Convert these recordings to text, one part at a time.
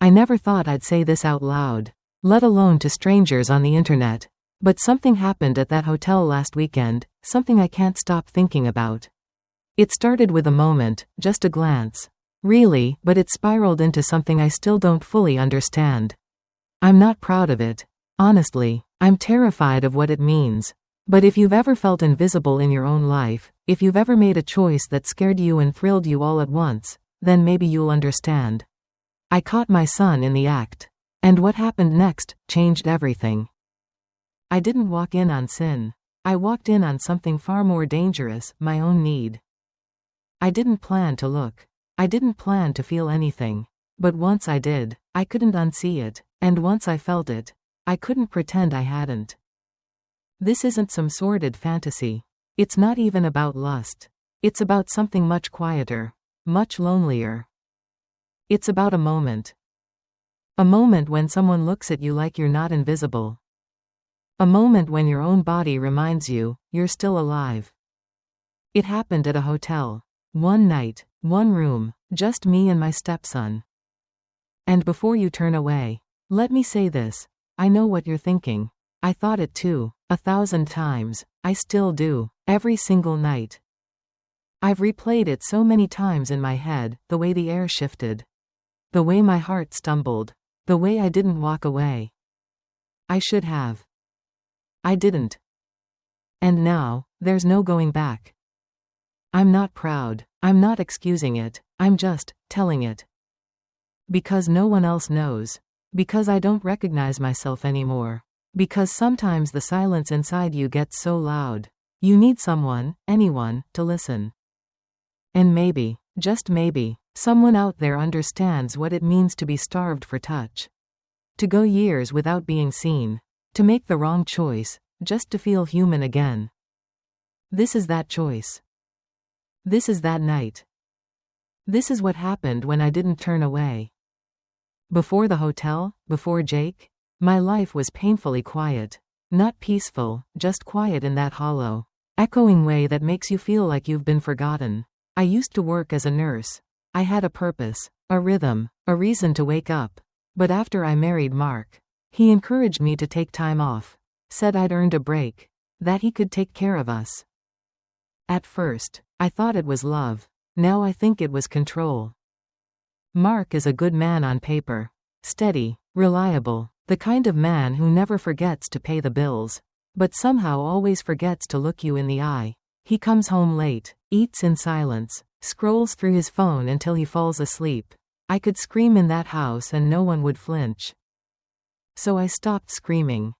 I never thought I'd say this out loud, let alone to strangers on the internet. But something happened at that hotel last weekend, something I can't stop thinking about. It started with a moment, just a glance. Really, but it spiraled into something I still don't fully understand. I'm not proud of it. Honestly, I'm terrified of what it means. But if you've ever felt invisible in your own life, if you've ever made a choice that scared you and thrilled you all at once, then maybe you'll understand. I caught my son in the act. And what happened next changed everything. I didn't walk in on sin. I walked in on something far more dangerous, my own need. I didn't plan to look. I didn't plan to feel anything. But once I did, I couldn't unsee it, and once I felt it, I couldn't pretend I hadn't. This isn't some sordid fantasy. It's not even about lust. It's about something much quieter, much lonelier. It's about a moment. A moment when someone looks at you like you're not invisible. A moment when your own body reminds you, you're still alive. It happened at a hotel. One night, one room, just me and my stepson. And before you turn away, let me say this. I know what you're thinking. I thought it too, 1,000 times. I still do, every single night. I've replayed it so many times in my head, the way the air shifted. The way my heart stumbled. The way I didn't walk away. I should have. I didn't. And now, there's no going back. I'm not proud. I'm not excusing it. I'm just telling it. Because no one else knows. Because I don't recognize myself anymore. Because sometimes the silence inside you gets so loud. You need someone, anyone, to listen. And maybe, just maybe, someone out there understands what it means to be starved for touch. To go years without being seen. To make the wrong choice, just to feel human again. This is that choice. This is that night. This is what happened when I didn't turn away. Before the hotel, before Jake, my life was painfully quiet. Not peaceful, just quiet in that hollow, echoing way that makes you feel like you've been forgotten. I used to work as a nurse. I had a purpose, a rhythm, a reason to wake up. But after I married Mark, he encouraged me to take time off, said I'd earned a break, that he could take care of us. At first, I thought it was love. Now I think it was control. Mark is a good man on paper. Steady, reliable, the kind of man who never forgets to pay the bills, but somehow always forgets to look you in the eye. He comes home late, eats in silence, scrolls through his phone until he falls asleep. I could scream in that house and no one would flinch. So I stopped screaming.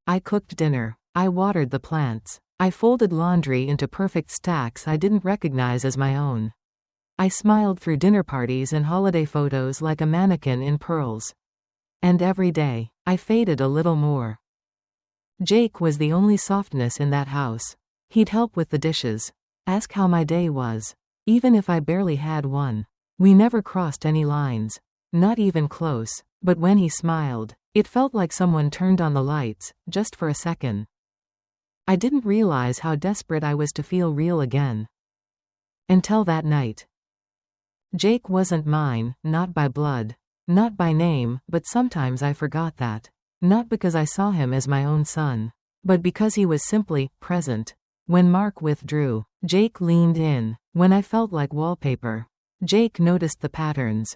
I cooked dinner. I watered the plants. I folded laundry into perfect stacks I didn't recognize as my own. I smiled through dinner parties and holiday photos like a mannequin in pearls. And every day, I faded a little more. Jake was the only softness in that house. He'd help with the dishes, ask how my day was, even if I barely had one. We never crossed any lines, not even close, but when he smiled, it felt like someone turned on the lights, just for a second. I didn't realize how desperate I was to feel real again. Until that night. Jake wasn't mine, not by blood, not by name, but sometimes I forgot that. Not because I saw him as my own son, but because he was simply present. When Mark withdrew, Jake leaned in. When I felt like wallpaper, Jake noticed the patterns.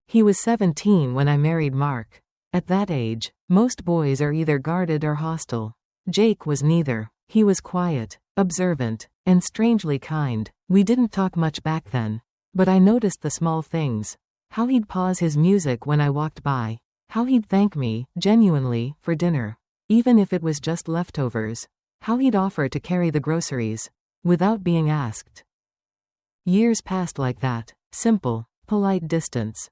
He was 17 when I married Mark. At that age, most boys are either guarded or hostile. Jake was neither. He was quiet, observant, and strangely kind. We didn't talk much back then, but I noticed the small things. How he'd pause his music when I walked by. How he'd thank me, genuinely, for dinner, even if it was just leftovers. How he'd offer to carry the groceries, without being asked. Years passed like that, simple, polite distance.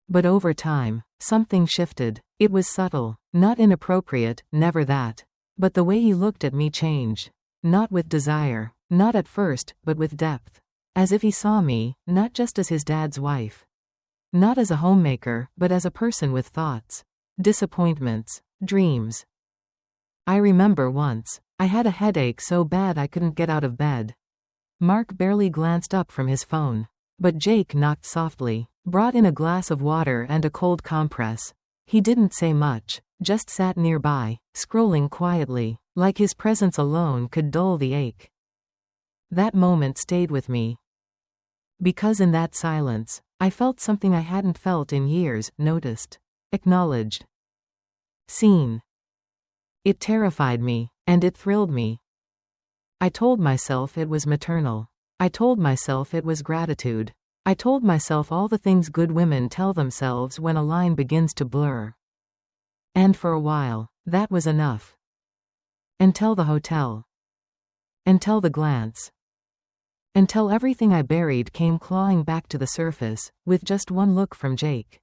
But over time, something shifted. It was subtle, not inappropriate, never that. But the way he looked at me changed. Not with desire, not at first, but with depth. As if he saw me, not just as his dad's wife. Not as a homemaker, but as a person with thoughts, disappointments, dreams. I remember once, I had a headache so bad I couldn't get out of bed. Mark barely glanced up from his phone. But Jake knocked softly. Brought in a glass of water and a cold compress. He didn't say much, just sat nearby, scrolling quietly, like his presence alone could dull the ache. That moment stayed with me. Because in that silence, I felt something I hadn't felt in years, noticed, acknowledged, seen. It terrified me, and it thrilled me. I told myself it was maternal. I told myself it was gratitude. I told myself all the things good women tell themselves when a line begins to blur. And for a while, that was enough. Until the hotel. Until the glance. Until everything I buried came clawing back to the surface, with just one look from Jake.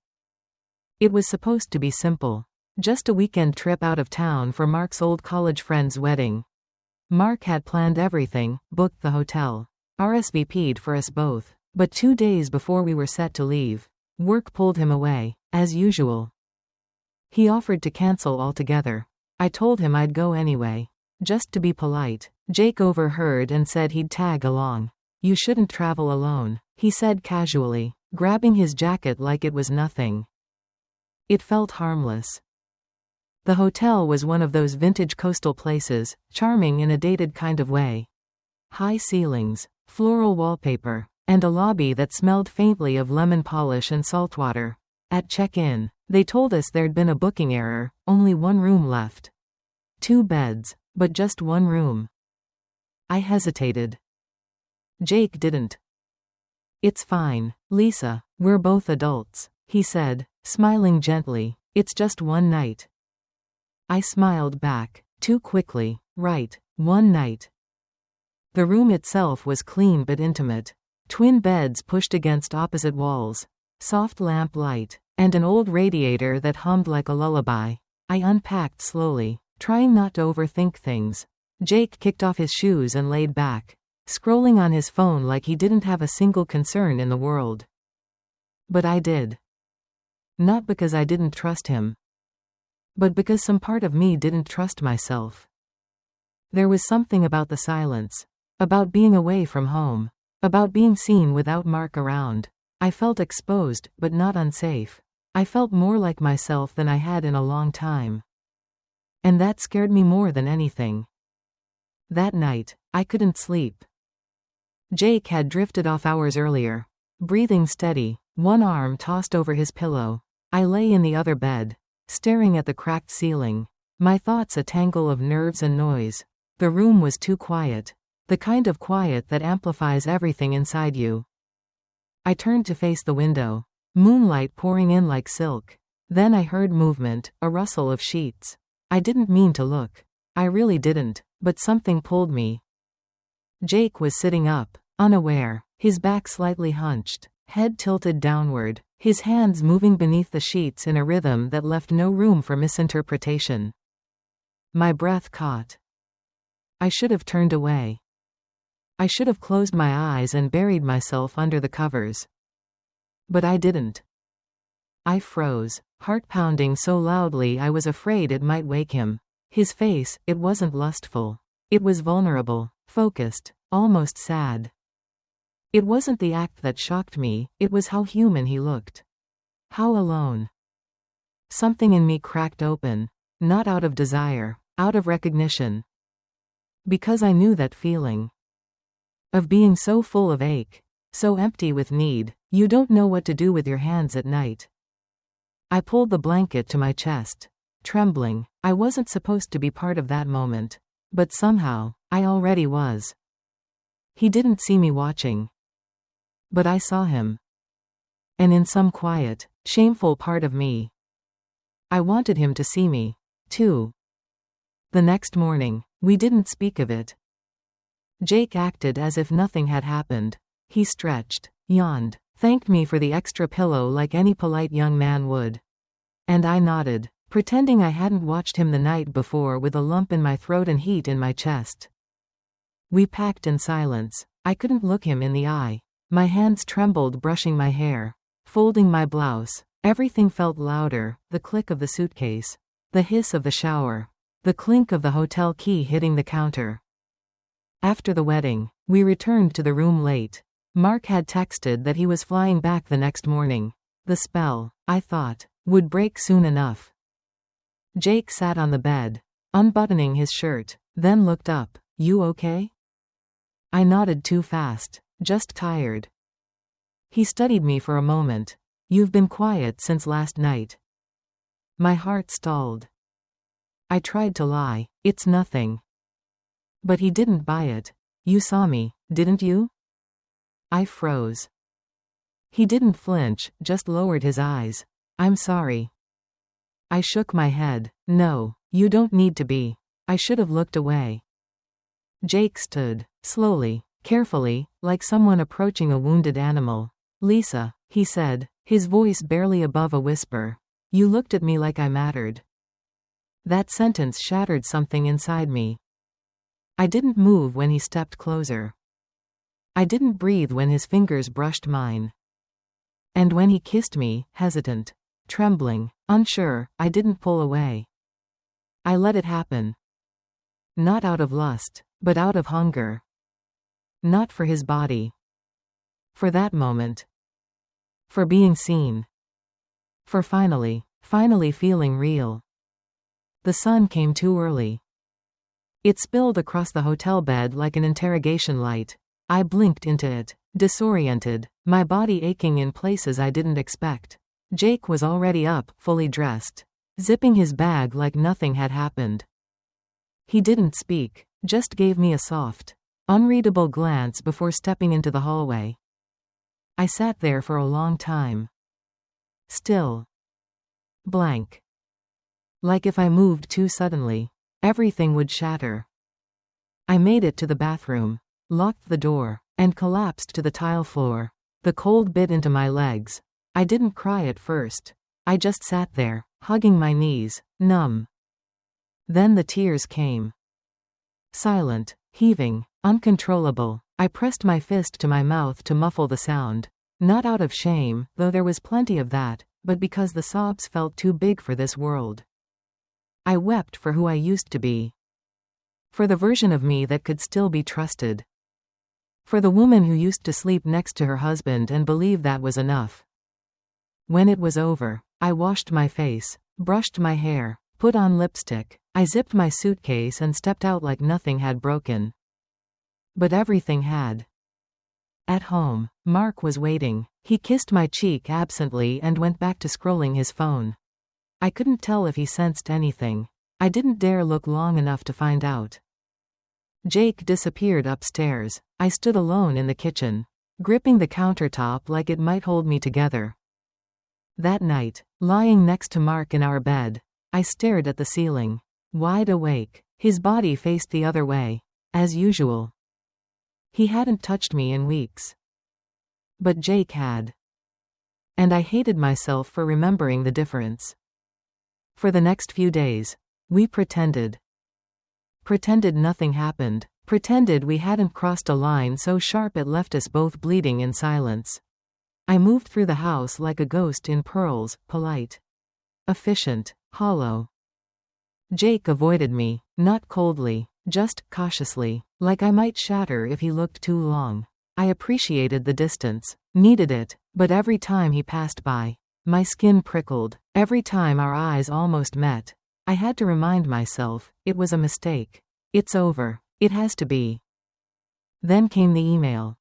It was supposed to be simple. Just a weekend trip out of town for Mark's old college friend's wedding. Mark had planned everything, booked the hotel, RSVP'd for us both. But 2 days before we were set to leave, work pulled him away, as usual. He offered to cancel altogether. I told him I'd go anyway. Just to be polite. Jake overheard and said he'd tag along. You shouldn't travel alone, he said casually, grabbing his jacket like it was nothing. It felt harmless. The hotel was one of those vintage coastal places, charming in a dated kind of way. High ceilings, floral wallpaper, and a lobby that smelled faintly of lemon polish and saltwater. At check-in, they told us there'd been a booking error, only one room left. 2 beds, but just one room. I hesitated. Jake didn't. It's fine, Lisa, we're both adults, he said, smiling gently. It's just one night. I smiled back, too quickly. Right, one night. The room itself was clean but intimate. Twin beds pushed against opposite walls, soft lamp light, and an old radiator that hummed like a lullaby. I unpacked slowly, trying not to overthink things. Jake kicked off his shoes and laid back, scrolling on his phone like he didn't have a single concern in the world. But I did. Not because I didn't trust him, but because some part of me didn't trust myself. There was something about the silence, about being away from home, about being seen without Mark around. I felt exposed, but not unsafe. I felt more like myself than I had in a long time. And that scared me more than anything. That night, I couldn't sleep. Jake had drifted off hours earlier, breathing steady, one arm tossed over his pillow. I lay in the other bed, staring at the cracked ceiling, my thoughts a tangle of nerves and noise. The room was too quiet. The kind of quiet that amplifies everything inside you. I turned to face the window, moonlight pouring in like silk. Then I heard movement, a rustle of sheets. I didn't mean to look. I really didn't, but something pulled me. Jake was sitting up, unaware, his back slightly hunched, head tilted downward, his hands moving beneath the sheets in a rhythm that left no room for misinterpretation. My breath caught. I should have turned away. I should have closed my eyes and buried myself under the covers. But I didn't. I froze, heart pounding so loudly I was afraid it might wake him. His face, it wasn't lustful. It was vulnerable, focused, almost sad. It wasn't the act that shocked me, it was how human he looked. How alone. Something in me cracked open, not out of desire, out of recognition. Because I knew that feeling. Of being so full of ache, so empty with need, you don't know what to do with your hands at night. I pulled the blanket to my chest, trembling. I wasn't supposed to be part of that moment, but somehow, I already was. He didn't see me watching. But I saw him. And in some quiet, shameful part of me, I wanted him to see me, too. The next morning, we didn't speak of it. Jake acted as if nothing had happened. He stretched, yawned, thanked me for the extra pillow like any polite young man would. And I nodded, pretending I hadn't watched him the night before with a lump in my throat and heat in my chest. We packed in silence. I couldn't look him in the eye. My hands trembled brushing my hair, folding my blouse. Everything felt louder, the click of the suitcase, the hiss of the shower, the clink of the hotel key hitting the counter. After the wedding, we returned to the room late. Mark had texted that he was flying back the next morning. The spell, I thought, would break soon enough. Jake sat on the bed, unbuttoning his shirt, then looked up. "You okay?" I nodded too fast. "Just tired." He studied me for a moment. "You've been quiet since last night." My heart stalled. I tried to lie. "It's nothing." But he didn't buy it. "You saw me, didn't you?" I froze. He didn't flinch, just lowered his eyes. "I'm sorry." I shook my head. "No, you don't need to be. I should have looked away." Jake stood, slowly, carefully, like someone approaching a wounded animal. "Lisa," he said, his voice barely above a whisper. "You looked at me like I mattered." That sentence shattered something inside me. I didn't move when he stepped closer. I didn't breathe when his fingers brushed mine. And when he kissed me, hesitant, trembling, unsure, I didn't pull away. I let it happen. Not out of lust, but out of hunger. Not for his body. For that moment. For being seen. For finally feeling real. The sun came too early. It spilled across the hotel bed like an interrogation light. I blinked into it, disoriented, my body aching in places I didn't expect. Jake was already up, fully dressed, zipping his bag like nothing had happened. He didn't speak, just gave me a soft, unreadable glance before stepping into the hallway. I sat there for a long time. Still. Blank. Like if I moved too suddenly, everything would shatter. I made it to the bathroom, locked the door, and collapsed to the tile floor. The cold bit into my legs. I didn't cry at first. I just sat there, hugging my knees, numb. Then the tears came. Silent, heaving, uncontrollable. I pressed my fist to my mouth to muffle the sound. Not out of shame, though there was plenty of that, but because the sobs felt too big for this world. I wept for who I used to be. For the version of me that could still be trusted. For the woman who used to sleep next to her husband and believe that was enough. When it was over, I washed my face, brushed my hair, put on lipstick. I zipped my suitcase and stepped out like nothing had broken. But everything had. At home, Mark was waiting. He kissed my cheek absently and went back to scrolling his phone. I couldn't tell if he sensed anything. I didn't dare look long enough to find out. Jake disappeared upstairs. I stood alone in the kitchen, gripping the countertop like it might hold me together. That night, lying next to Mark in our bed, I stared at the ceiling, wide awake. His body faced the other way, as usual. He hadn't touched me in weeks. But Jake had. And I hated myself for remembering the difference. For the next few days, we pretended. Pretended nothing happened. Pretended we hadn't crossed a line so sharp it left us both bleeding in silence. I moved through the house like a ghost in pearls, polite, efficient, hollow. Jake avoided me, not coldly, just cautiously, like I might shatter if he looked too long. I appreciated the distance, needed it, but every time he passed by, my skin prickled. Every time our eyes almost met, I had to remind myself, it was a mistake. It's over. It has to be. Then came the email.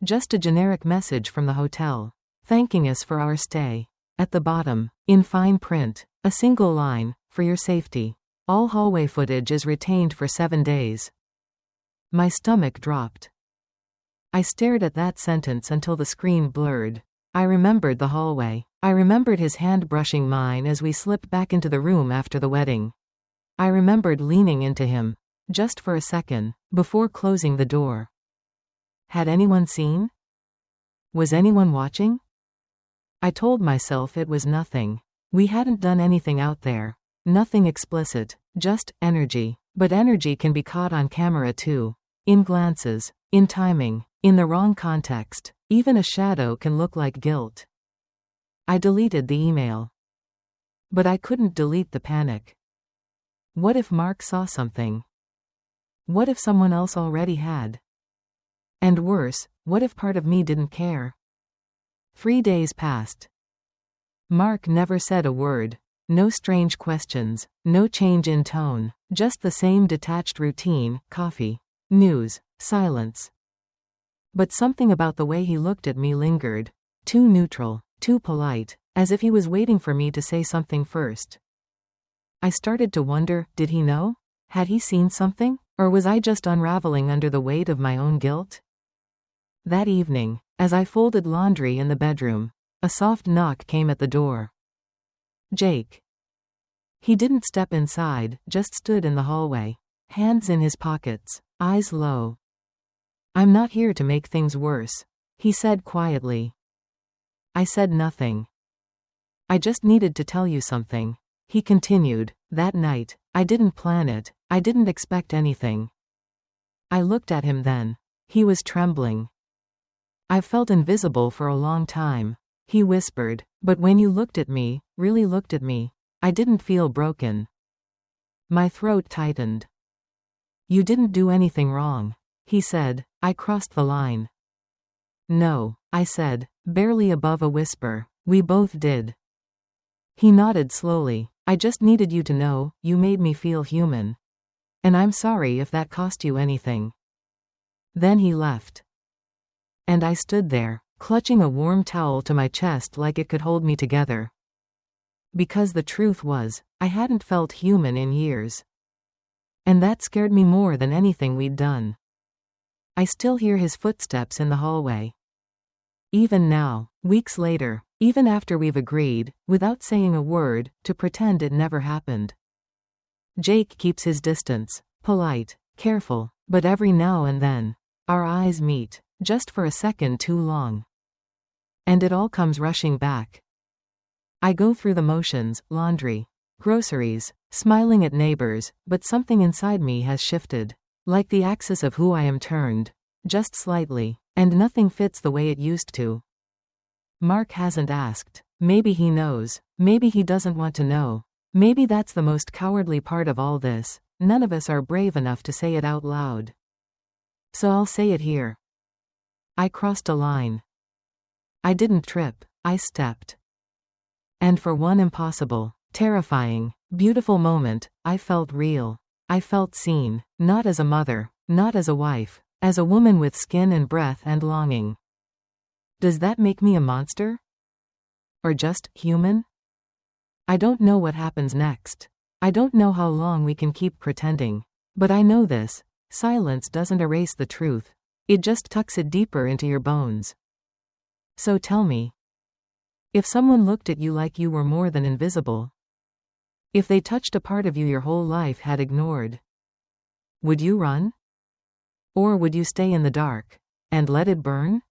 Just a generic message from the hotel, thanking us for our stay. At the bottom, in fine print, a single line, "For your safety. All hallway footage is retained for 7 days." My stomach dropped. I stared at that sentence until the screen blurred. I remembered the hallway. I remembered his hand brushing mine as we slipped back into the room after the wedding. I remembered leaning into him, just for a second, before closing the door. Had anyone seen? Was anyone watching? I told myself it was nothing. We hadn't done anything out there. Nothing explicit, just energy. But energy can be caught on camera too. In glances, in timing, in the wrong context. Even a shadow can look like guilt. I deleted the email. But I couldn't delete the panic. What if Mark saw something? What if someone else already had? And worse, what if part of me didn't care? 3 days passed. Mark never said a word. No strange questions, no change in tone, just the same detached routine, coffee, news, silence. But something about the way he looked at me lingered. Too neutral, too polite, as if he was waiting for me to say something first. I started to wonder, did he know? Had he seen something? Or was I just unraveling under the weight of my own guilt? That evening, as I folded laundry in the bedroom, a soft knock came at the door. Jake. He didn't step inside, just stood in the hallway, hands in his pockets, eyes low. "I'm not here to make things worse," he said quietly. I said nothing. "I just needed to tell you something," he continued. "That night, I didn't plan it, I didn't expect anything." I looked at him then. He was trembling. "I've felt invisible for a long time," he whispered, "but when you looked at me, really looked at me, I didn't feel broken." My throat tightened. "You didn't do anything wrong," he said. I crossed the line. "No," I said, barely above a whisper, "we both did." He nodded slowly. "I just needed you to know, you made me feel human. And I'm sorry if that cost you anything." Then he left. And I stood there, clutching a warm towel to my chest like it could hold me together. Because the truth was, I hadn't felt human in years. And that scared me more than anything we'd done. I still hear his footsteps in the hallway. Even now, weeks later, even after we've agreed, without saying a word, to pretend it never happened. Jake keeps his distance, polite, careful, but every now and then, our eyes meet, just for a second too long. And it all comes rushing back. I go through the motions, laundry, groceries, smiling at neighbors, but something inside me has shifted. Like the axis of who I am turned, just slightly, and nothing fits the way it used to. Mark hasn't asked. Maybe he knows. Maybe he doesn't want to know. Maybe that's the most cowardly part of all this. None of us are brave enough to say it out loud. So I'll say it here. I crossed a line. I didn't trip, I stepped. And for one impossible, terrifying, beautiful moment, I felt real. I felt seen, not as a mother, not as a wife, as a woman with skin and breath and longing. Does that make me a monster? Or just human? I don't know what happens next. I don't know how long we can keep pretending. But I know this: silence doesn't erase the truth. It just tucks it deeper into your bones. So tell me. If someone looked at you like you were more than invisible, if they touched a part of you your whole life had ignored, would you run? Or would you stay in the dark and let it burn?